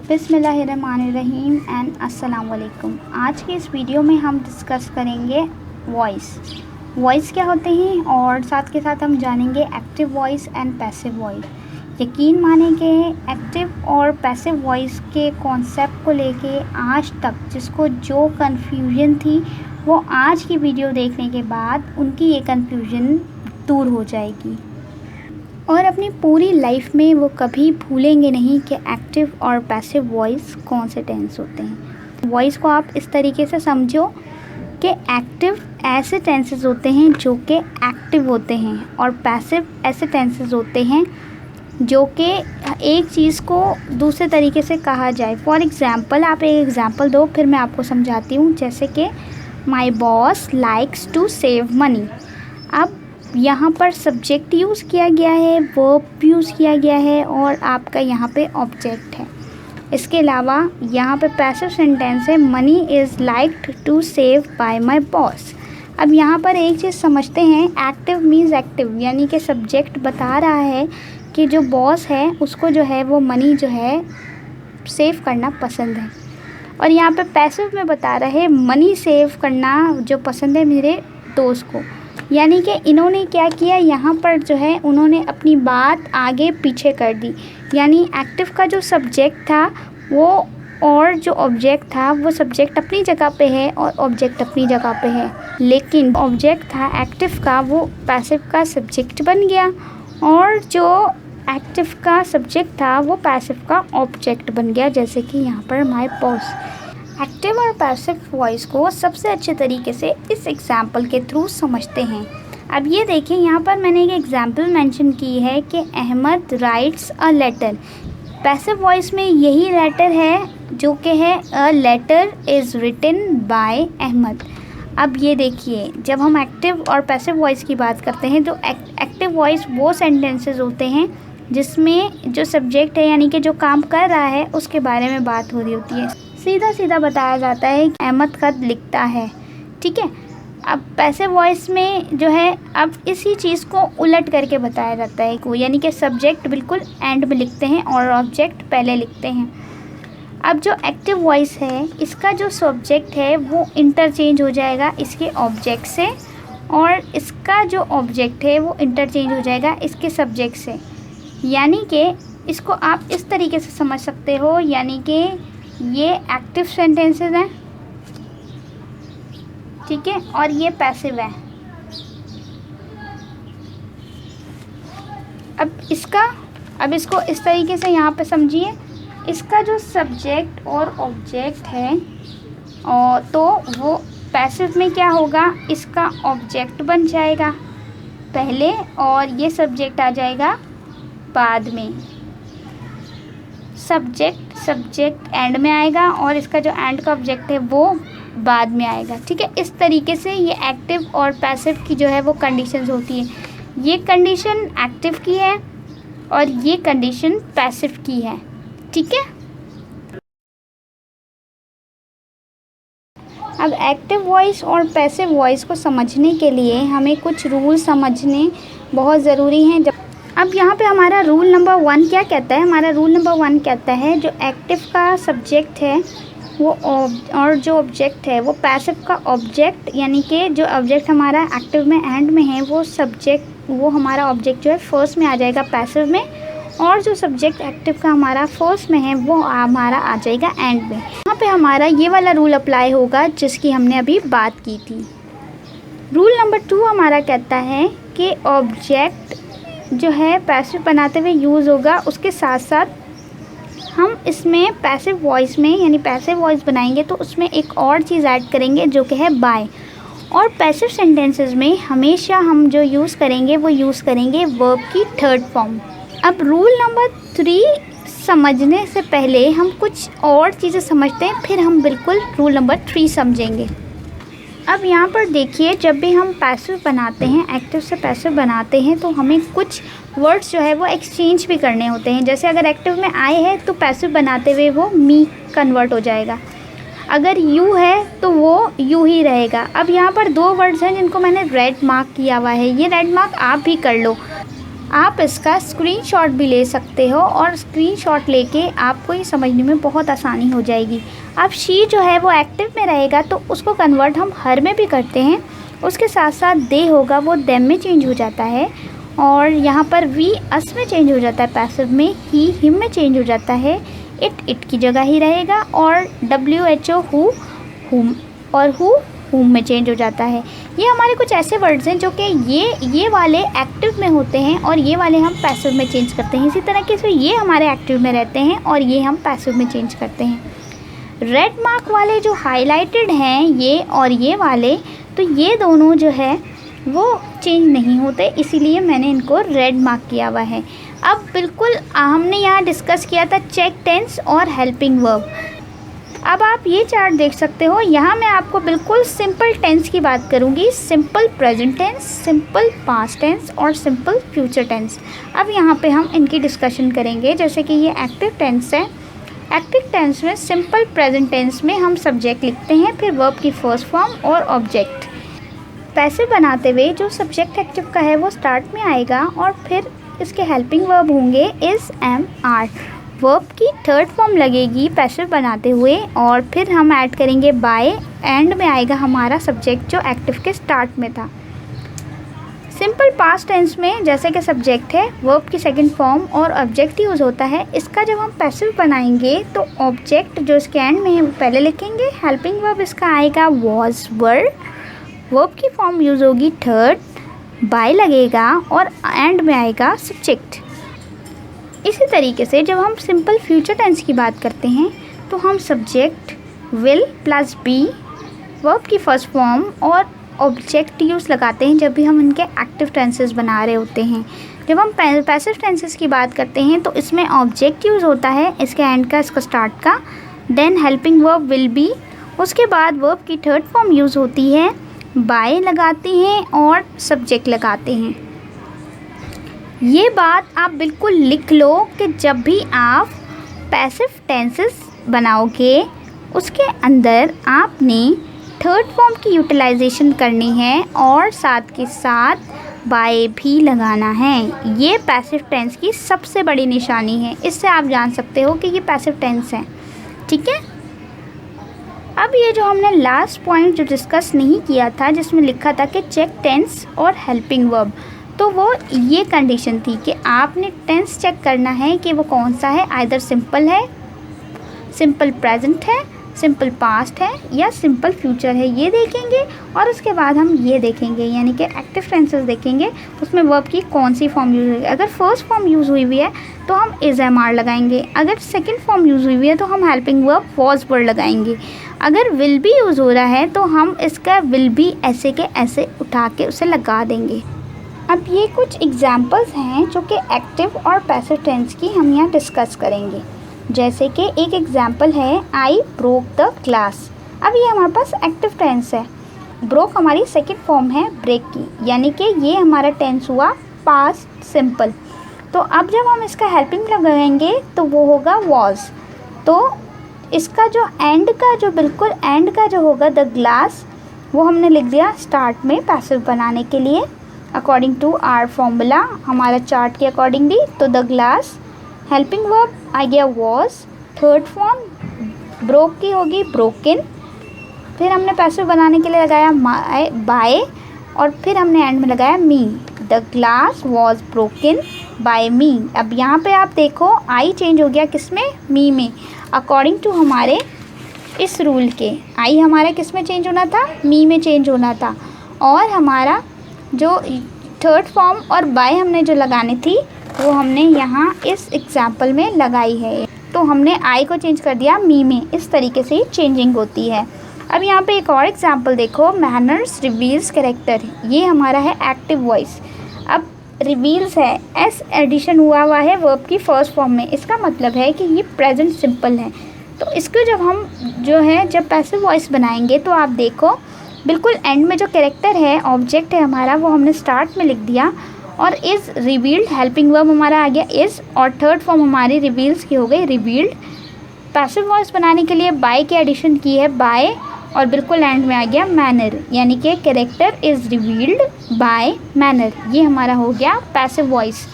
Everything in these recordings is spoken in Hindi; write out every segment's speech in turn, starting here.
बिस्मिल्लाहिर्रहमानिर्रहीम एंड अस्सलाम वालेकुम। आज के इस वीडियो में हम डिस्कस करेंगे वॉइस क्या होते हैं और साथ के साथ हम जानेंगे active voice and passive voice. यकीन माने कि एक्टिव और पैसिव वॉइस के कॉन्सेप्ट को लेके आज तक जिसको जो कन्फ्यूजन थी वो आज की वीडियो देखने के बाद उनकी ये कन्फ्यूजन दूर हो जाएगी और अपनी पूरी लाइफ में वो कभी भूलेंगे नहीं कि एक्टिव और पैसिव वॉइस कौन से टेंस होते हैं। वॉइस को आप इस तरीके से समझो कि एक्टिव ऐसे टेंसेस होते हैं जो कि एक्टिव होते हैं और पैसिव ऐसे टेंसेस होते हैं जो कि एक चीज़ को दूसरे तरीके से कहा जाए। फॉर एग्ज़ाम्पल, आप एक एग्ज़ाम्पल दो फिर मैं आपको समझाती हूँ। जैसे कि my boss likes to save money. अब यहाँ पर सब्जेक्ट यूज़ किया गया है, वर्ब यूज़ किया गया है और आपका यहाँ पे ऑब्जेक्ट है। इसके अलावा यहाँ पे पैसिव सेंटेंस है, money is liked to save by my boss. अब यहाँ पर एक चीज़ समझते हैं, एक्टिव मीन्स एक्टिव, यानी कि सब्जेक्ट बता रहा है कि जो बॉस है उसको जो है वो मनी जो है सेव करना पसंद है। और यहाँ पे पैसिव में बता रहा है मनी सेव करना जो पसंद है मेरे दोस्त को। यानी कि इन्होंने क्या किया, यहाँ पर जो है उन्होंने अपनी बात आगे पीछे कर दी। यानी एक्टिव का जो सब्जेक्ट था वो और जो ऑब्जेक्ट था वो सब्जेक्ट अपनी जगह पे है और ऑब्जेक्ट अपनी जगह पे है, लेकिन ऑब्जेक्ट था एक्टिव का वो पैसिव का सब्जेक्ट बन गया और जो एक्टिव का सब्जेक्ट था वो पैसिव का ऑब्जेक्ट बन गया। जैसे कि यहाँ पर माय बॉस। एक्टिव और पैसिव वॉइस को सबसे अच्छे तरीके से इस एग्जाम्पल के थ्रू समझते हैं। अब ये देखिए, यहाँ पर मैंने एक एग्जाम्पल मेंशन की है कि Ahmad writes a letter. Passive voice में यही लेटर है जो कि है a letter is written by Ahmad. अब ये देखिए, जब हम एक्टिव और पैसिव वॉइस की बात करते हैं तो एक्टिव वॉइस वो सेंटेंसेस होते हैं जिसमें जो सब्जेक्ट है यानी कि जो काम कर रहा है उसके बारे में बात हो रही होती है। सीधा सीधा बताया जाता है कि अहमद खत लिखता है, ठीक है। अब पैसिव वॉइस में जो है अब इसी चीज़ को उलट करके बताया जाता है को, यानी कि सब्जेक्ट बिल्कुल एंड में लिखते हैं और ऑब्जेक्ट पहले लिखते हैं। अब जो एक्टिव वॉइस है इसका जो सब्जेक्ट है वो इंटरचेंज हो जाएगा इसके ऑब्जेक्ट से और इसका जो ऑब्जेक्ट है वो इंटरचेंज हो जाएगा इसके सब्जेक्ट से। यानी कि इसको आप इस तरीके से समझ सकते हो, यानी कि ये एक्टिव सेंटेंसेस हैं, ठीक है, और ये पैसिव है। अब इसको इस तरीके से यहाँ पे समझिए, इसका जो सब्जेक्ट और ऑब्जेक्ट है और तो वो पैसिव में क्या होगा, इसका ऑब्जेक्ट बन जाएगा पहले और ये सब्जेक्ट आ जाएगा बाद में। सब्जेक्ट एंड में आएगा और इसका जो एंड का ऑब्जेक्ट है वो बाद में आएगा, ठीक है। इस तरीके से ये एक्टिव और पैसिव की जो है वो कंडीशंस होती है। ये कंडीशन एक्टिव की है और ये कंडीशन पैसिव की है, ठीक है। अब एक्टिव वॉइस और पैसिव वॉइस को समझने के लिए हमें कुछ रूल समझने बहुत ज़रूरी हैं। अब यहाँ पे हमारा रूल नंबर 1 क्या कहता है, हमारा रूल नंबर 1 कहता है जो एक्टिव का सब्जेक्ट है वो और जो ऑब्जेक्ट है वो पैसिव का ऑब्जेक्ट, यानी कि जो ऑब्जेक्ट हमारा एक्टिव में एंड में है वो हमारा ऑब्जेक्ट जो है फर्स्ट में आ जाएगा पैसिव में, और जो सब्जेक्ट एक्टिव का हमारा फर्स्ट में है वो हमारा आ जाएगा एंड में। यहाँ पे हमारा ये वाला रूल अप्लाई होगा जिसकी हमने अभी बात की थी। रूल नंबर 2 हमारा कहता है कि ऑब्जेक्ट जो है पैसिव बनाते हुए यूज़ होगा, उसके साथ साथ हम इसमें पैसिव वॉइस में यानी पैसिव वॉइस बनाएंगे तो उसमें एक और चीज़ ऐड करेंगे जो कि है बाय। और पैसिव सेंटेंसेस में हमेशा हम जो यूज़ करेंगे वो यूज़ करेंगे वर्ब की थर्ड फॉर्म। अब रूल नंबर 3 समझने से पहले हम कुछ और चीज़ें समझते हैं, फिर हम बिल्कुल रूल नंबर 3 समझेंगे। अब यहाँ पर देखिए, जब भी हम पैसिव बनाते हैं, एक्टिव से पैसिव बनाते हैं तो हमें कुछ वर्ड्स जो है वो एक्सचेंज भी करने होते हैं। जैसे अगर एक्टिव में आई है तो पैसिव बनाते हुए वो मी कन्वर्ट हो जाएगा, अगर यू है तो वो यू ही रहेगा। अब यहाँ पर 2 वर्ड्स हैं जिनको मैंने रेड मार्क किया हुआ है, ये रेड मार्क आप भी कर लो। आप इसका स्क्रीनशॉट भी ले सकते हो और स्क्रीनशॉट लेके आपको ये समझने में बहुत आसानी हो जाएगी। अब शी जो है वो एक्टिव में रहेगा तो उसको कन्वर्ट हम हर में भी करते हैं। उसके साथ साथ दे होगा वो देम में चेंज हो जाता है, और यहाँ पर वी अस में चेंज हो जाता है पैसिव में, ही हिम में चेंज हो जाता है, इट की जगह ही रहेगा, और डब्ल्यू एच ओ हु हुम, और हुम में चेंज हो जाता है। ये हमारे कुछ ऐसे वर्ड्स हैं जो कि ये वाले एक्टिव में होते हैं और ये वाले हम पैसिव में चेंज करते हैं। इसी तरीके से ये हमारे एक्टिव में रहते हैं और ये हम पैसिव में चेंज करते हैं। रेड मार्क वाले जो हाईलाइटेड हैं ये और ये वाले, तो ये दोनों जो है वो चेंज नहीं होते, इसीलिए मैंने इनको रेड मार्क किया हुआ है। अब बिल्कुल हमने यहाँ डिस्कस किया था चेक टेंस और हेल्पिंग वर्ब। अब आप ये चार्ट देख सकते हो, यहाँ मैं आपको बिल्कुल सिंपल टेंस की बात करूँगी, simple present tense, simple past tense और सिंपल फ्यूचर टेंस। अब यहाँ पे हम इनकी डिस्कशन करेंगे। जैसे कि ये एक्टिव टेंस है, एक्टिव टेंस में सिंपल प्रेजेंट टेंस में हम सब्जेक्ट लिखते हैं, फिर वर्ब की फर्स्ट फॉर्म और ऑब्जेक्ट। पैसिव बनाते हुए जो सब्जेक्ट एक्टिव का है वो स्टार्ट में आएगा और फिर इसके हेल्पिंग वर्ब होंगे इज़, एम, आर। वर्ब की थर्ड फॉर्म लगेगी पैसिव बनाते हुए और फिर हम ऐड करेंगे बाय, एंड में आएगा हमारा सब्जेक्ट जो एक्टिव के स्टार्ट में था। सिंपल पास्ट टेंस में जैसे कि सब्जेक्ट है, वर्ब की सेकंड फॉर्म और ऑब्जेक्ट यूज़ होता है। इसका जब हम पैसिव बनाएंगे तो ऑब्जेक्ट जो इसके एंड में है वो पहले लिखेंगे। हेल्पिंग वर्ब इसका आएगा वॉज, वर। वर्ब की फॉर्म यूज़ होगी थर्ड, बाय लगेगा और एंड में आएगा सब्जेक्ट। इसी तरीके से जब हम सिंपल फ्यूचर टेंस की बात करते हैं तो हम subject will plus be, verb की फर्स्ट फॉर्म और ऑब्जेक्ट यूज़ लगाते हैं जब भी हम इनके एक्टिव टेंसेस बना रहे होते हैं। जब हम पैसिव टेंसेस की बात करते हैं तो इसमें ऑब्जेक्ट यूज़ होता है, इसके एंड का, इसका स्टार्ट का, then helping verb will be, उसके बाद वर्ब की थर्ड फॉर्म यूज़ होती है, बाय लगाते हैं और सब्जेक्ट लगाते हैं। ये बात आप बिल्कुल लिख लो कि जब भी आप पैसिव टेंसेस बनाओगे उसके अंदर आपने थर्ड फॉर्म की यूटिलाइजेशन करनी है और साथ के साथ बाय भी लगाना है। ये पैसिव टेंस की सबसे बड़ी निशानी है, इससे आप जान सकते हो कि ये पैसिव टेंस है। ठीक है, अब ये जो हमने लास्ट पॉइंट जो डिस्कस नहीं किया था जिसमें लिखा था कि चेक टेंस और हेल्पिंग वर्ब, तो वो ये कंडीशन थी कि आपने टेंस चेक करना है कि वो कौन सा है, आइदर सिंपल है, सिंपल प्रेजेंट है, सिंपल पास्ट है या सिंपल फ्यूचर है, ये देखेंगे। और उसके बाद हम ये देखेंगे यानी कि एक्टिव टेंसेस देखेंगे, उसमें वर्ब की कौन सी फॉर्म यूज़ हुई है। अगर फर्स्ट फॉर्म यूज़ हुई हुई है तो हम इज़, एम, आर लगाएंगे। अगर सेकंड फॉर्म यूज़ हुई हुई है तो हम हेल्पिंग वर्ब वॉज, वर लगाएंगे। अगर विल बी यूज़ हो रहा है तो हम इसका विल बी ऐसे के ऐसे उठा के उसे लगा देंगे। अब ये कुछ एग्जाम्पल्स हैं जो कि एक्टिव और पैसिव टेंस की हम यहाँ डिस्कस करेंगे। जैसे कि एक एग्जाम्पल है, आई ब्रोक द ग्लास। अब ये हमारे पास एक्टिव टेंस है, ब्रोक हमारी सेकंड फॉर्म है ब्रेक की, यानी कि ये हमारा टेंस हुआ पास्ट सिंपल। तो अब जब हम इसका हेल्पिंग लगाएंगे तो वो होगा वॉज। तो इसका जो एंड का, जो बिल्कुल एंड का जो होगा द ग्लास, वो हमने लिख दिया स्टार्ट में पैसिव बनाने के लिए अकॉर्डिंग टू आर फॉर्मूला, हमारा चार्ट के अकॉर्डिंगली। तो द ग्लास, हेल्पिंग वर्ब आ गया वॉज, थर्ड फॉर्म ब्रोक की होगी ब्रोकन, फिर हमने पैसिव बनाने के लिए लगाया बाय और फिर हमने एंड में लगाया me. The glass was broken by me. अब यहाँ पे आप देखो आई चेंज हो गया किस में, मी में, अकॉर्डिंग टू हमारे इस रूल के। आई हमारा किस में चेंज होना था, मी में चेंज होना था, और हमारा जो थर्ड फॉर्म और बाय हमने जो लगानी थी वो हमने यहाँ इस एग्जाम्पल में लगाई है। तो हमने आई को चेंज कर दिया मी में, इस तरीके से चेंजिंग होती है। अब यहाँ पे एक और एग्जाम्पल देखो, मैनर्स रिवील्स कैरेक्टर, ये हमारा है एक्टिव वॉइस। अब रिवील्स है, एस एडिशन हुआ है वर्ब की फर्स्ट फॉर्म में, इसका मतलब है कि ये प्रेजेंट सिंपल है। तो इसको जब हम जब पैसिव वॉइस बनाएंगे तो आप देखो बिल्कुल एंड में जो कैरेक्टर है, ऑब्जेक्ट है हमारा, वो हमने स्टार्ट में लिख दिया और इज़ रिवील्ड, हेल्पिंग वर्ब हमारा आ गया इज़, और थर्ड फॉर्म हमारी रिवील्स की हो गई रिवील्ड। पैसिव वॉइस बनाने के लिए बाय की एडिशन की है बाय, और बिल्कुल एंड में आ गया मैनर, यानी कि character is revealed bye manner. ये हमारा हो गया पैसिव वॉइस।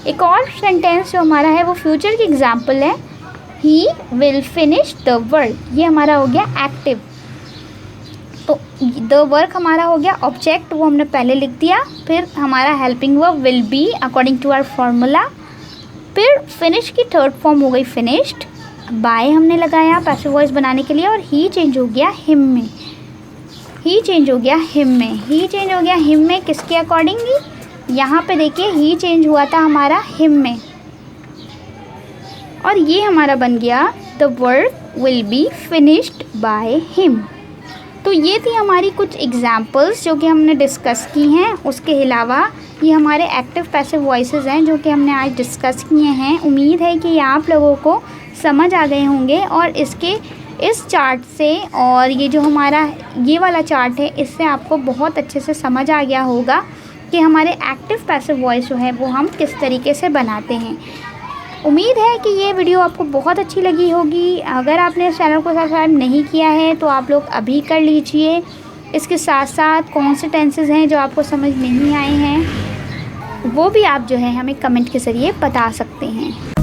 एक और सेंटेंस जो हमारा है वो फ्यूचर की एग्जाम्पल है, he will finish the work, ये हमारा हो गया एक्टिव। तो द वर्क हमारा हो गया ऑब्जेक्ट, वो हमने पहले लिख दिया। फिर हमारा helping verb will be according to our formula. फिर फिनिश की थर्ड फॉर्म हो गई फिनिश्ड, बाय हमने लगाया पैसिव वॉइस बनाने के लिए, और ही चेंज हो गया हिम में, ही चेंज हो गया हिम में, ही चेंज हो गया हिम में किसके अकॉर्डिंगली, यहाँ पे देखिए ही चेंज हुआ था हमारा हिम में, और ये हमारा बन गया the work will be finished by him. तो ये थी हमारी कुछ एग्जाम्पल्स जो कि हमने डिस्कस की हैं। उसके अलावा ये हमारे एक्टिव पैसिव वॉइसेस हैं जो कि हमने आज डिस्कस किए हैं। उम्मीद है कि आप लोगों को समझ आ गए होंगे, और इस चार्ट से और ये जो हमारा ये वाला चार्ट है, इससे आपको बहुत अच्छे से समझ आ गया होगा कि हमारे एक्टिव पैसिव वॉइस जो है वो हम किस तरीके से बनाते हैं। उम्मीद है कि ये वीडियो आपको बहुत अच्छी लगी होगी। अगर आपने इस चैनल को सब्सक्राइब नहीं किया है तो आप लोग अभी कर लीजिए। इसके साथ साथ कौन से टेंसेस हैं जो आपको समझ नहीं आए हैं वो भी आप जो है हमें कमेंट के ज़रिए बता सकते हैं।